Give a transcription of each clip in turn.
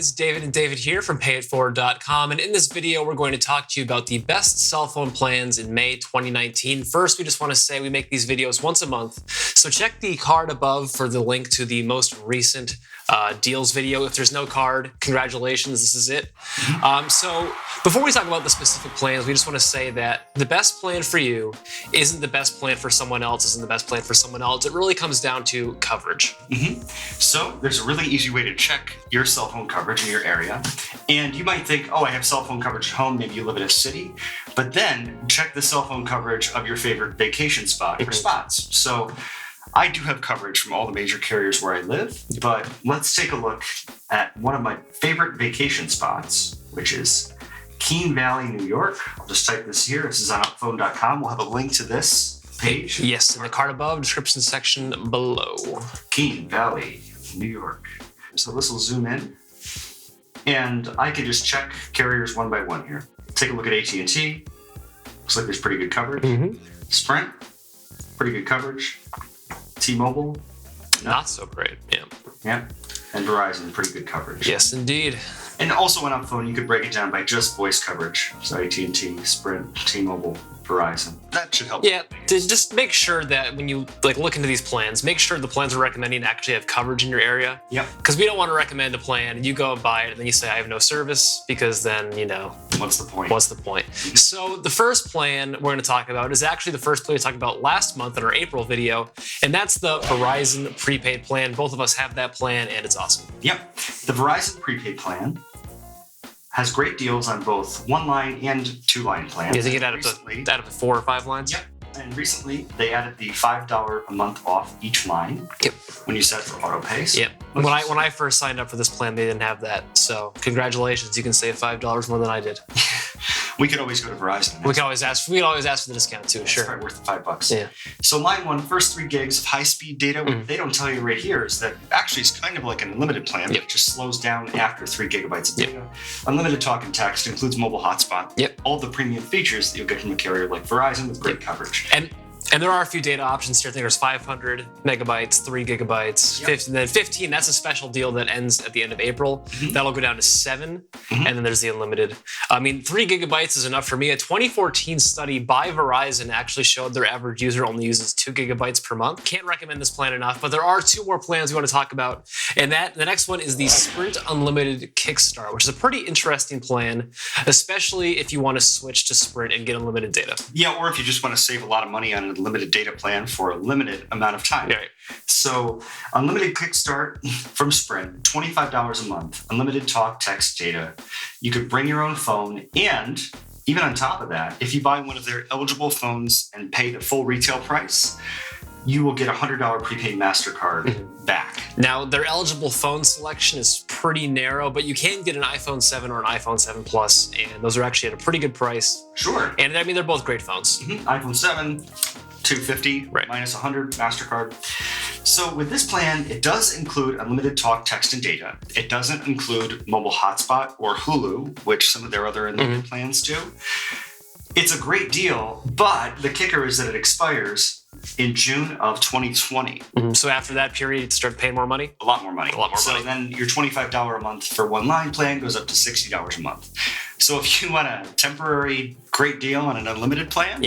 guys, David and David here from Payette.com, and in this video we're going to talk to you about the best cell phone plans in May 2019. First, we just want to say we make these videos once a month, so check the card above for the link to the most recent deals video. If there's no card, congratulations, this is it. So before we talk about the specific plans, we just want to say that the best plan for you isn't the best plan for someone else, isn't the best plan for someone else. It really comes down to coverage. So there's a really easy way to check your cell phone coverage in your area. And you might think, oh, I have cell phone coverage at home. Maybe you live in a city. But then check the cell phone coverage of your favorite vacation spot or spots. So I do have coverage from all the major carriers where I live, but let's take a look at one of my favorite vacation spots, which is Keene Valley, New York. I'll just type this here. This is on upphone.com. We'll have a link to this page. Yes, in the card above, description section below. Keene Valley, New York. So this will zoom in, and I can just check carriers one by one here. Take a look at AT&T. Looks like there's pretty good coverage. Sprint, pretty good coverage. T-Mobile, not so great. Yeah. And Verizon, pretty good coverage. Yes, indeed. And also on Upphone, you could break it down by just voice coverage. So AT&T, Sprint, T-Mobile, Verizon. That should help. Yeah, just make sure that when you look into these plans, make sure the plans we're recommending actually have coverage in your area. Yep. Because we don't want to recommend a plan and you go and buy it and then you say I have no service, because then, you know, what's the point? What's the point? So the first plan we're going to talk about is actually the first plan we talked about last month in our April video, and that's the Verizon prepaid plan. Both of us have that plan and it's awesome. Yep. The Verizon prepaid plan has great deals on both one-line and two-line plans. You think it added up to 4 or 5 lines? Yep. And recently, they added the $5 a month off each line. Yep. When you set it for auto pay. Yep. When I first signed up for this plan, they didn't have that. So congratulations, you can save $5 more than I did. We could always go to Verizon. We could always ask for the discount too. Sure. It's probably worth the $5. Yeah. So line one, first 3 gigs of high-speed data. What they don't tell you right here is that actually it's kind of like an unlimited plan, but it just slows down after 3 gigabytes of data. Unlimited talk and text, includes mobile hotspot. All the premium features that you'll get from a carrier like Verizon with great coverage. And there are a few data options here. I think there's 500 megabytes, 3 gigabytes, 15, then 15. That's a special deal that ends at the end of April. That'll go down to 7. And then there's the unlimited. I mean, 3 gigabytes is enough for me. A 2014 study by Verizon actually showed their average user only uses 2 gigabytes per month. Can't recommend this plan enough, but there are 2 more plans we want to talk about. And the next one is the Sprint Unlimited Kickstart, which is a pretty interesting plan, especially if you want to switch to Sprint and get unlimited data. Yeah, or if you just want to save a lot of money on a limited data plan for a limited amount of time. Right. So unlimited Kickstart from Sprint, $25 a month, unlimited talk, text, data. You could bring your own phone, and even on top of that, if you buy one of their eligible phones and pay the full retail price, you will get a $100 prepaid MasterCard back. Now, their eligible phone selection is pretty narrow, but you can get an iPhone 7 or an iPhone 7 Plus, and those are actually at a pretty good price. Sure. And I mean, they're both great phones. iPhone 7, $250, minus $100 MasterCard. So with this plan, it does include unlimited talk, text, and data. It doesn't include mobile hotspot or Hulu, which some of their other unlimited plans do. It's a great deal, but the kicker is that it expires in June of 2020. So after that period, you start paying more money? A lot more money. So then your $25 a month for one line plan goes up to $60 a month. So if you want a temporary great deal on an unlimited plan,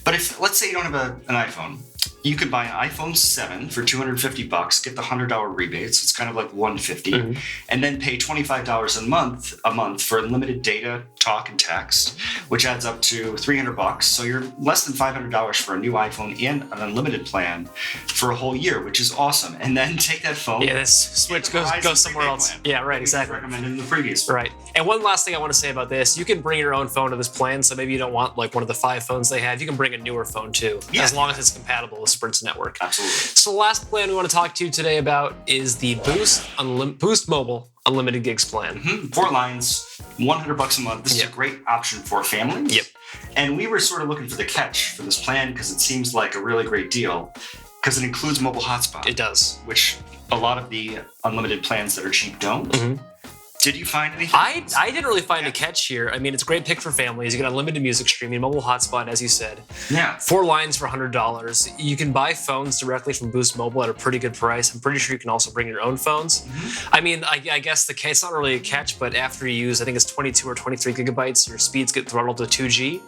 but if, let's say you don't have an iPhone, you could buy an iPhone 7 for $250, get the $100 rebate, so it's kind of like $150, and then pay $25 a month for unlimited data, talk, and text, which adds up to $300. So you're less than $500 for a new iPhone and an unlimited plan for a whole year, which is awesome. And then take that phone. Yeah, this switch goes somewhere else. Plan. Yeah, right, exactly. Recommended in the previous one. Right. And one last thing I want to say about this, you can bring your own phone to this plan, so maybe you don't want like one of the 5 phones they have. You can bring a newer phone too, as long as it's compatible with Sprint's network. Absolutely. So the last plan we want to talk to you today about is the Boost Mobile Unlimited Gigs plan. 4 lines, $100 a month. This is a great option for families. And we were sort of looking for the catch for this plan because it seems like a really great deal because it includes mobile hotspot. It does. Which a lot of the unlimited plans that are cheap don't. Did you find anything? I didn't really find a catch here. I mean, it's a great pick for families. You get unlimited music streaming, mobile hotspot, as you said. Yeah. 4 lines for $100. You can buy phones directly from Boost Mobile at a pretty good price. I'm pretty sure you can also bring your own phones. I mean, I guess it's not really a catch, but after you use, I think it's 22 or 23 gigabytes, your speeds get throttled to 2G.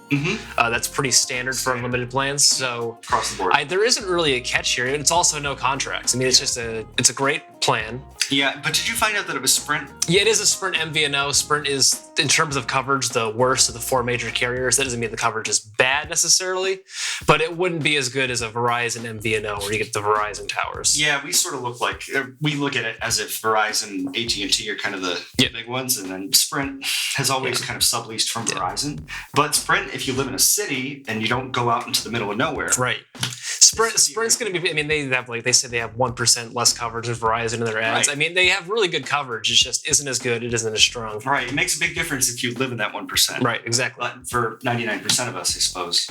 That's pretty standard for unlimited plans. So across the board, there isn't really a catch here. It's also no contracts. I mean, it's just it's a great plan. Yeah, but did you find out that it was Sprint? Yeah, it is a Sprint MVNO. Sprint is, in terms of coverage, the worst of the 4 major carriers. That doesn't mean the coverage is bad necessarily, but it wouldn't be as good as a Verizon MVNO where you get the Verizon towers. Yeah, we sort of look at it as if Verizon, AT&T are kind of the big ones, and then Sprint has always kind of subleased from Verizon. But Sprint, if you live in a city and you don't go out into the middle of nowhere, right? Sprint's going to be. I mean, they say they have 1% less coverage with Verizon in their ads. Right. I mean, they have really good coverage. It just isn't as good. It isn't as strong. Right. It makes a big difference if you live in that 1%. Right. Exactly. But for 99% of us, I suppose,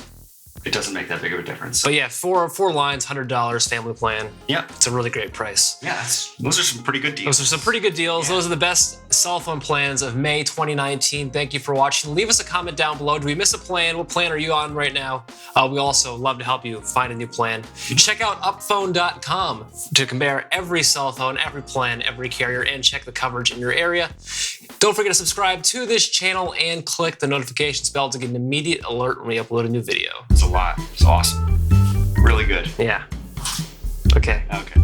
it doesn't make that big of a difference. But yeah, four lines, $100 family plan. Yep. It's a really great price. Yeah, those are some pretty good deals. Those are some pretty good deals. Yeah. Those are the best cell phone plans of May 2019. Thank you for watching. Leave us a comment down below. Do we miss a plan? What plan are you on right now? We also love to help you find a new plan. Check out upphone.com to compare every cell phone, every plan, every carrier, and check the coverage in your area. Don't forget to subscribe to this channel and click the notifications bell to get an immediate alert when we upload a new video. It's a lot. It's awesome. Really good. Yeah. Okay. Okay.